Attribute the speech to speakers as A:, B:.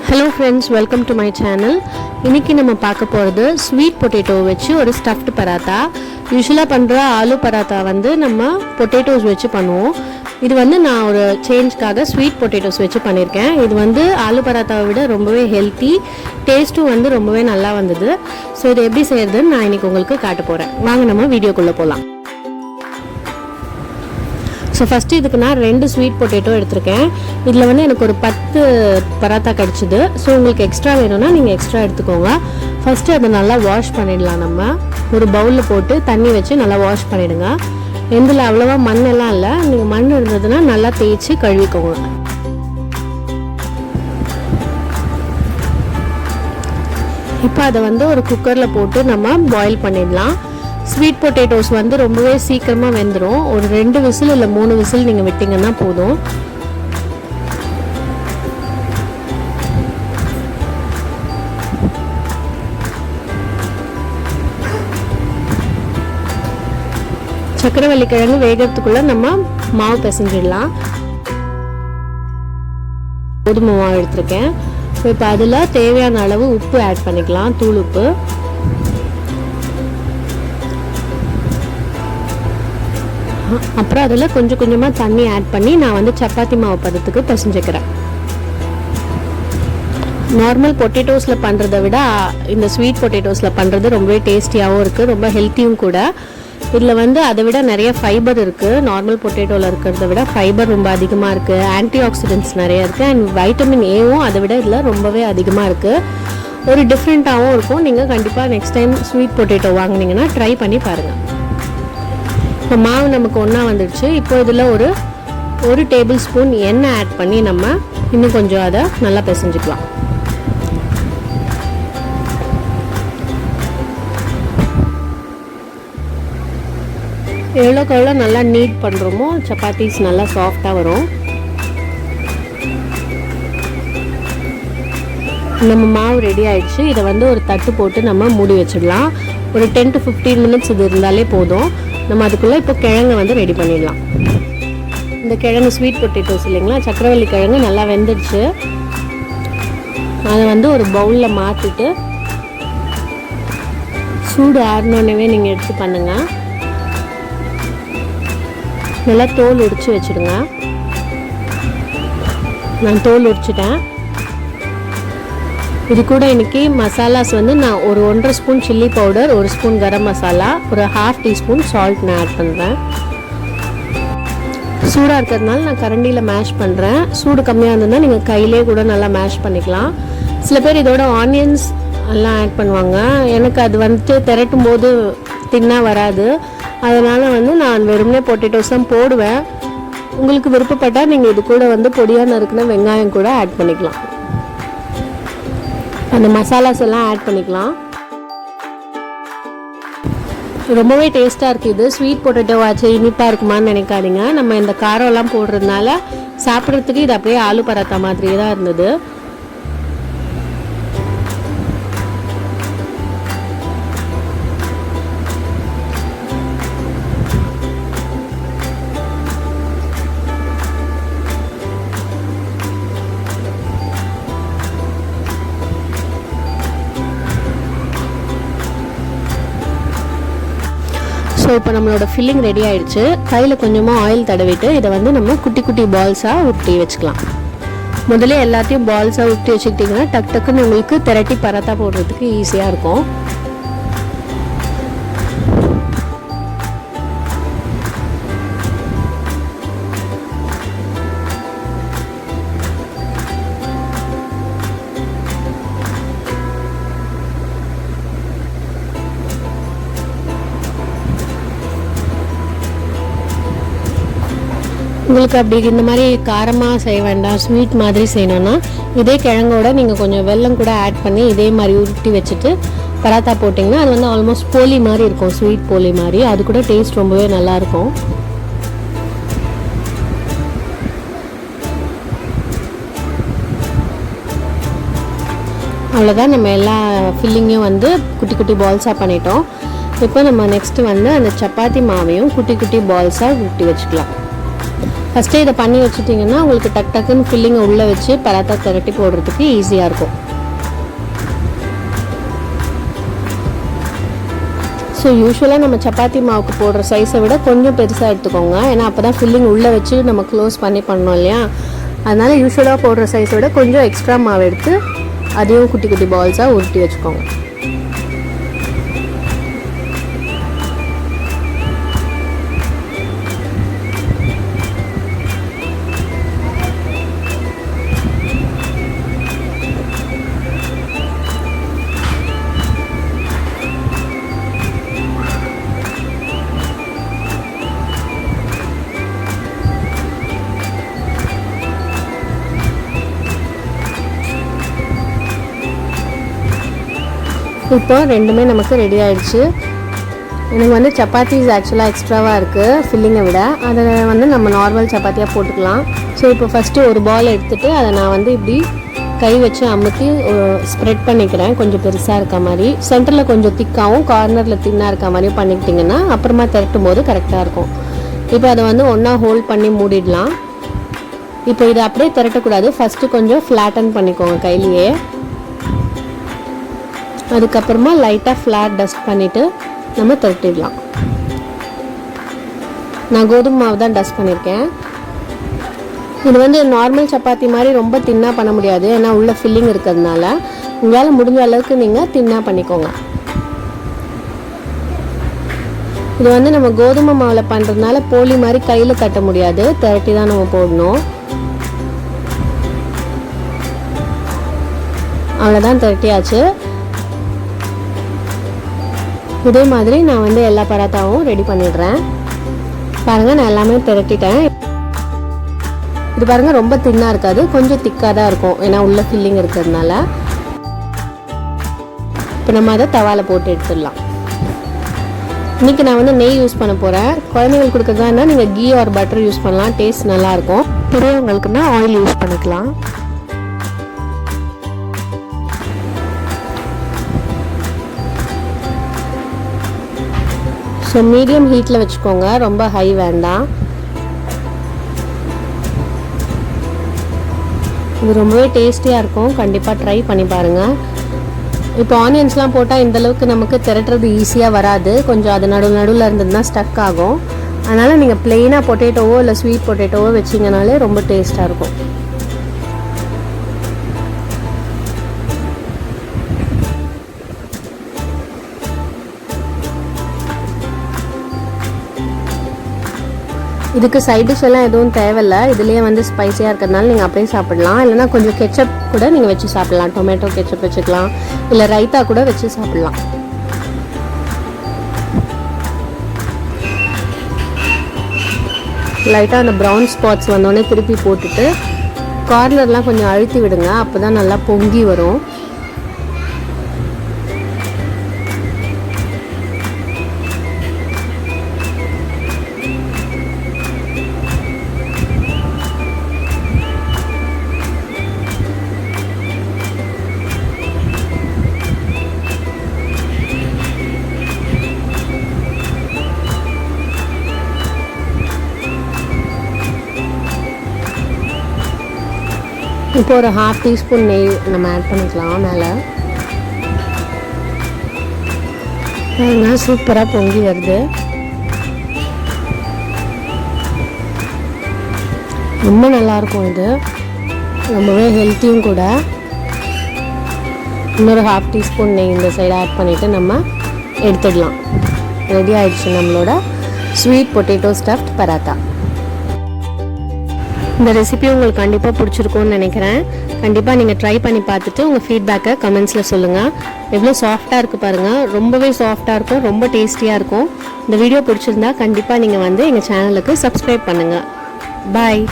A: Hello friends, welcome to my channel. இன்னைக்கு நம்ம பார்க்க போறது ஸ்வீட் பொட்டேட்டோ வச்சு ஒரு ஸ்டஃப்ட் பராத்தா. யூசுவலா பண்ற ஆலு பராத்தா வந்து நம்ம பொட்டேட்டோஸ் வச்சு பண்ணுவோம். இது வந்து நான் ஒரு சேஞ்ச்காக ஸ்வீட் பொட்டேட்டோஸ் வச்சு பண்ணியிருக்கேன். இது வந்து ஆலு பராத்தாவை விட ரொம்பவே ஹெல்த்தி, டேஸ்ட்டும் வந்து ரொம்பவே நல்லா வந்தது. ஸோ இது எப்படி செய்யறதுன்னு நான் இன்னைக்கு உங்களுக்கு காட்ட போறேன். வாங்க நம்ம வீடியோக்குள்ளே போகலாம். ஸோ ஃபஸ்ட்டு இதுக்கு நான் 2 ஸ்வீட் பொட்டேட்டோ எடுத்திருக்கேன். இதில் வந்து எனக்கு ஒரு 10 பராத்தா கிடச்சிது. ஸோ உங்களுக்கு எக்ஸ்ட்ரா வேணும்னா நீங்கள் எக்ஸ்ட்ரா எடுத்துக்கோங்க. ஃபஸ்ட்டு அதை நல்லா வாஷ் பண்ணிடலாம். நம்ம ஒரு பவுலில் போட்டு தண்ணி வச்சு நல்லா வாஷ் பண்ணிவிடுங்க. எந்தில் அவ்வளோவா மண்ணெல்லாம் இல்லை, நீங்கள் மண் இருந்ததுன்னா நல்லா தேய்ச்சி கழுவிக்கோங்க. இப்போ அதை வந்து ஒரு குக்கரில் போட்டு நம்ம பாயில் பண்ணிடலாம். ஸ்வீட் பொட்டேட்டோஸ் வந்து ரொம்பவே சீக்கிரமாக வெந்துடும். ஒரு 2 விசில் இல்லை 3 விசில் நீங்கள் விட்டிங்கன்னா போதும். சக்கரவள்ளி கிழங்கு வேகிறதுக்குள்ளே நம்ம மாவு பிசைஞ்சிடலாம். கோதுமை மாவு எடுத்திருக்கேன். இப்போ அதில் தேவையான அளவு உப்பு ஆட் பண்ணிக்கலாம், தூள் உப்பு. அப்புறம் அதில் கொஞ்சம் கொஞ்சமாக தண்ணி ஆட் பண்ணி நான் வந்து சப்பாத்தி மாவு பதத்துக்கு பிசைஞ்சுக்கிறேன். நார்மல் பொட்டேட்டோஸில் பண்ணுறதை விட இந்த ஸ்வீட் பொட்டேட்டோஸில் பண்ணுறது ரொம்பவே டேஸ்டியாகவும் இருக்குது, ரொம்ப ஹெல்த்தியும் கூட. இதில் வந்து அதை விட நிறைய ஃபைபர் இருக்குது. நார்மல் பொட்டேட்டோவில் இருக்கிறத விட ஃபைபர் ரொம்ப அதிகமாக இருக்குது. ஆன்டிஆக்சிடென்ட்ஸ் நிறைய இருக்குது. அண்ட் வைட்டமின் ஏவும் அதை விட இதில் ரொம்பவே அதிகமாக இருக்குது. ஒரு டிஃப்ரெண்ட்டாகவும் இருக்கும். நீங்கள் கண்டிப்பாக நெக்ஸ்ட் டைம் ஸ்வீட் பொட்டேட்டோ வாங்கினீங்கன்னா ட்ரை பண்ணி பாருங்கள். இப்போ மாவு நமக்கு ஒன்றா வந்துடுச்சு. இப்போ இதில் ஒரு டேபிள் ஸ்பூன் எண்ணெய் ஆட் பண்ணி நம்ம இன்னும் கொஞ்சம் அதை நல்லா பிசைஞ்சிக்கலாம். எவ்வளோக்கு எவ்வளோ நல்லா நீட் பண்ணுறோமோ சப்பாத்திஸ் நல்லா சாஃப்டாக வரும். நம்ம மாவு ரெடி ஆயிடுச்சு. இதை வந்து ஒரு தட்டு போட்டு நம்ம மூடி வச்சிடலாம். ஒரு 10 to 15 மினிட்ஸ் இது இருந்தாலே போதும். நம்ம அதுக்குள்ளே இப்போ கிழங்கு வந்து ரெடி பண்ணிடலாம். இந்த கிழங்கு ஸ்வீட் பொட்டேட்டோஸ் இல்லைங்களா, சக்கரவள்ளி கிழங்கு நல்லா வெந்துடுச்சு. அதை வந்து ஒரு பவுலில் மாற்றிட்டு சூடு ஆறினோடனே நீங்கள் எடுத்து பண்ணுங்கள். நல்லா தோல் உரித்து வச்சுடுங்க. நான் தோல் உரிச்சிட்டேன். இது கூட இன்றைக்கி மசாலாஸ் வந்து நான் ஒரு 1.5 spoon chilli powder, 1 spoon garam masala, ஒரு 1/2 டீஸ்பூன் சால்ட் நான் ஆட் பண்ணுறேன். சூடாக இருக்கிறதுனால நான் கரண்டியில் மேஷ் பண்ணுறேன். சூடு கம்மியாக இருந்ததுன்னா நீங்கள் கையிலே கூட நல்லா மேஷ் பண்ணிக்கலாம். சில பேர் இதோட ஆனியன்ஸ் எல்லாம் ஆட் பண்ணுவாங்க. எனக்கு அது வந்துட்டு திரட்டும் போது தின்னாக வராது. அதனால் வந்து நான் வெறுமனே பொட்டேட்டோஸ் தான் போடுவேன். உங்களுக்கு விருப்பப்பட்டால் நீங்கள் இது கூட வந்து பொடியாக நறுக்குன வெங்காயம் கூட ஆட் பண்ணிக்கலாம். அந்த மசாலாஸ் எல்லாம் ஆட் பண்ணிக்கலாம். ரொம்பவே டேஸ்ட்டாக இருக்குது. இது ஸ்வீட் பொட்டேட்டோ ஆச்சு இனிப்பாக இருக்குமான்னு நினைக்காதீங்க. நம்ம இந்த காரம்லாம் போடுறதுனால சாப்பிட்றதுக்கு இது அப்படியே ஆலு பராத்தா மாதிரியே தான் இருந்தது. ஸோ இப்போ நம்மளோட ஃபில்லிங் ரெடி ஆகிடுச்சு. கையில் கொஞ்சமாக ஆயில் தடவிட்டு இதை வந்து நம்ம குட்டி குட்டி பால்ஸாக உருட்டி வச்சுக்கலாம். முதல்ல எல்லாத்தையும் பால்ஸாக உருட்டி வச்சுக்கிட்டிங்கன்னா டக்குன்னு உங்களுக்கு திரட்டி பராத்தா போடுறதுக்கு ஈஸியாக இருக்கும். உங்களுக்கு அப்படி இந்த மாதிரி காரமாக செய்ய வேண்டாம், ஸ்வீட் மாதிரி செய்யணும்னா இதே கிழங்கோட நீங்கள் கொஞ்சம் வெல்லம் கூட ஆட் பண்ணி இதே மாதிரி உருட்டி வச்சுட்டு பராத்தா போட்டிங்கன்னா அது வந்து ஆல்மோஸ்ட் போலி மாதிரி இருக்கும், ஸ்வீட் போலி மாதிரி. அது கூட டேஸ்ட் ரொம்பவே நல்லாயிருக்கும். அவ்வளோதான், நம்ம எல்லா ஃபில்லிங்கையும் வந்து குட்டி குட்டி பால்ஸாக பண்ணிட்டோம். இப்போ நம்ம நெக்ஸ்ட்டு வந்து அந்த சப்பாத்தி மாவையும் குட்டி குட்டி பால்ஸாக உருட்டி வச்சுக்கலாம். ஃபஸ்ட்டே இதை பண்ணி வச்சுட்டிங்கன்னா உங்களுக்கு டக்குன்னு ஃபில்லிங்கை உள்ளே வச்சு பராத்தா திரட்டி போடுறதுக்கு ஈஸியாக இருக்கும். ஸோ யூஸ்வலாக நம்ம சப்பாத்தி மாவுக்கு போடுற சைஸை விட கொஞ்சம் பெருசாக எடுத்துக்கோங்க. ஏன்னா அப்போ தான் ஃபில்லிங் உள்ளே வச்சு நம்ம க்ளோஸ் பண்ணி பண்ணோம் இல்லையா. அதனால் யூஸ்வலாக போடுற சைஸை விட கொஞ்சம் எக்ஸ்ட்ரா மாவு எடுத்து அதையும் குட்டி குட்டி பால்ஸாக உருட்டி வச்சுக்கோங்க. இப்போ ரெண்டுமே நமக்கு ரெடி ஆகிடுச்சு. எனக்கு வந்து சப்பாத்திஸ் ஆக்சுவலாக எக்ஸ்ட்ராவாக இருக்குது ஃபில்லிங்கை விட. அதை வந்து நம்ம நார்மல் சப்பாத்தியாக போட்டுக்கலாம். ஸோ இப்போ ஃபஸ்ட்டு ஒரு பால் எடுத்துகிட்டு அதை நான் வந்து இப்படி கை வச்சு அமுத்தி ஸ்ப்ரெட் பண்ணிக்கிறேன். கொஞ்சம் பெருசாக இருக்க மாதிரி, சென்டரில் கொஞ்சம் திக்காகவும் கார்னரில் தின்னாக இருக்க மாதிரியும் பண்ணிக்கிட்டிங்கன்னா அப்புறமா திரட்டும் போது கரெக்டாக இருக்கும். இப்போ அதை வந்து ஒன்றா ஹோல்ட் பண்ணி மூடிடலாம். இப்போ இதை அப்படியே திரட்டக்கூடாது, ஃபஸ்ட்டு கொஞ்சம் ஃப்ளாட்டன் பண்ணிக்கோங்க கையிலேயே. அதுக்கப்புறமா லைட்டாக ஃப்ளாட் டஸ்ட் பண்ணிவிட்டு நம்ம திரட்டிடலாம். நான் கோதுமை மாவு தான் டஸ்ட் பண்ணியிருக்கேன். இது வந்து நார்மல் சப்பாத்தி மாதிரி ரொம்ப தின்னாக பண்ண முடியாது, ஏன்னா உள்ள ஃபில்லிங் இருக்கிறதுனால. உங்களால் முடிஞ்ச அளவுக்கு நீங்கள் தின்னாக பண்ணிக்கோங்க. இது வந்து நம்ம கோதுமை மாவில் பண்ணுறதுனால போலி மாதிரி கையில் தட்ட முடியாது, திரட்டி தான் நம்ம போடணும். அவ்வளோதான், திரட்டியாச்சு. இதே மாதிரி நான் வந்து எல்லா பராத்தாவும் ரெடி பண்ணிடுறேன். பாருங்கள், நான் எல்லாமே திரட்டிட்டேன். இது பாருங்கள், ரொம்ப தின்னாக இருக்காது, கொஞ்சம் திக்காக தான் இருக்கும், ஏன்னா உள்ள ஃபில்லிங் இருக்கிறதுனால. இப்போ நம்ம அதை தவாவில் போட்டு எடுத்துடலாம். இன்றைக்கி நான் வந்து நெய் யூஸ் பண்ண போகிறேன். குழந்தைங்களுக்கு கொடுக்குறதா இருந்தால் நீங்கள் கீ ஆர் பட்டர் யூஸ் பண்ணலாம், டேஸ்ட் நல்லாயிருக்கும். பெரியவங்களுக்குன்னா ஆயில் யூஸ் பண்ணிக்கலாம். ஸோ மீடியம் ஹீட்டில் வச்சுக்கோங்க, ரொம்ப ஹை வேண்டாம். இது ரொம்பவே டேஸ்டியாக இருக்கும், கண்டிப்பாக ட்ரை பண்ணி பாருங்கள். இப்போ ஆனியன்ஸ்லாம் போட்டால் இந்தளவுக்கு நமக்கு திரட்டுறது ஈஸியாக வராது, கொஞ்சம் அது நடுவில் இருந்ததுன்னா ஸ்டக் ஆகும். அதனால் நீங்கள் ப்ளெயினாக பொட்டேட்டோவோ இல்லை ஸ்வீட் பொட்டேட்டோவோ வச்சிங்கனாலே ரொம்ப டேஸ்ட்டாக இருக்கும். இதுக்கு சைட் டிஷ் எல்லாம் எதுவும் தேவையில்லை, இதுலேயே வந்து ஸ்பைஸியாக இருக்கிறதுனால நீங்கள் அப்படியே சாப்பிடலாம். இல்லைனா கொஞ்சம் கெச்சப் கூட நீங்கள் வச்சு சாப்பிட்லாம், டொமேட்டோ கெச்சப் வச்சுக்கலாம், இல்லை ரைத்தா கூட வச்சு சாப்பிட்லாம். லைட்டாக அந்த ப்ரௌன் ஸ்பாட்ஸ் வந்தோடனே திருப்பி போட்டுட்டு கார்னர்லாம் கொஞ்சம் அழுத்தி விடுங்க, அப்போ தான் நல்லா பொங்கி வரும். இப்போ ஒரு 1/2 டீஸ்பூன் நெய் நம்ம ஆட் பண்ணிக்கலாம் மேலே. சூப்பராக பொங்கி வருது, ரொம்ப நல்லாயிருக்கும். இது ரொம்பவே ஹெல்த்தியும் கூட. இன்னொரு 1/2 டீஸ்பூன் நெய் இந்த சைடு ஆட் பண்ணிவிட்டு நம்ம எடுத்துடலாம். ரெடி ஆகிடுச்சு நம்மளோட ஸ்வீட் பொட்டேட்டோ ஸ்டஃப்ட் பராத்தா. இந்த ரெசிபி உங்களுக்கு கண்டிப்பாக பிடிச்சிருக்கும்னு நினைக்கிறேன். கண்டிப்பாக நீங்கள் ட்ரை பண்ணி பார்த்துட்டு உங்கள் ஃபீட்பேக்கை கமெண்ட்ஸில் சொல்லுங்கள். எவ்வளோ சாஃப்டாக இருக்குது பாருங்கள், ரொம்பவே சாஃப்டாக இருக்கும், ரொம்ப டேஸ்டியாக இருக்கும். இந்த வீடியோ பிடிச்சிருந்தா கண்டிப்பாக நீங்கள் வந்து எங்கள் சேனலுக்கு சப்ஸ்கிரைப் பண்ணுங்கள். பாய்.